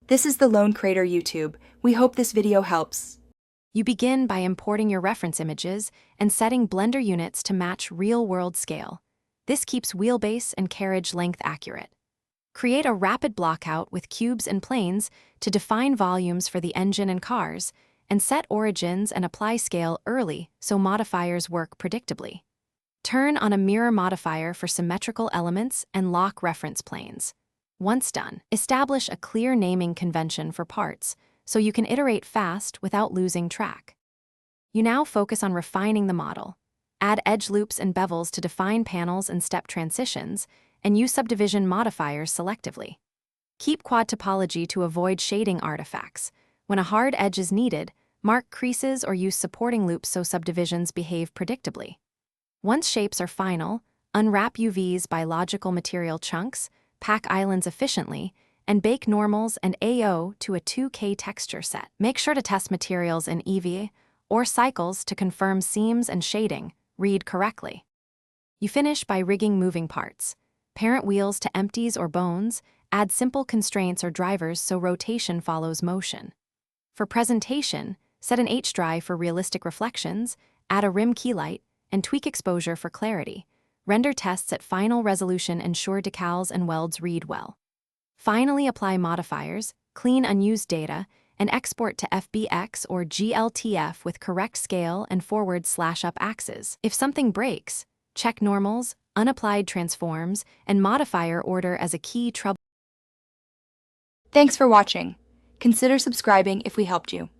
This is the Lone Crater YouTube. We hope this video helps. You begin by importing your reference images and setting Blender units to match real-world scale. This keeps wheelbase and carriage length accurate. Create a rapid blockout with cubes and planes to define volumes for the engine and cars, and set origins and apply scale early so modifiers work predictably. Turn on a mirror modifier for symmetrical elements and lock reference planes. Once done, establish a clear naming convention for parts so you can iterate fast without losing track. You now focus on refining the model. Add edge loops and bevels to define panels and step transitions, and use subdivision modifiers selectively. Keep quad topology to avoid shading artifacts. When a hard edge is needed, mark creases or use supporting loops so subdivisions behave predictably. Once shapes are final, unwrap UVs by logical material chunks, pack islands efficiently, and bake normals and AO to a 2K texture set. Make sure to test materials in EVA or cycles to confirm seams and shading read correctly. You finish by rigging moving parts. Parent wheels to empties or bones, add simple constraints or drivers so rotation follows motion. For presentation, set an H-drive for realistic reflections, add a rim keylight, and tweak exposure for clarity. Render tests at final resolution ensure decals and welds read well. Finally, apply modifiers, clean unused data, and export to FBX or GLTF with correct scale and forward/up axes. If something breaks, check normals, unapplied transforms, and modifier order as a key trouble. Thanks for watching. Consider subscribing if we helped you.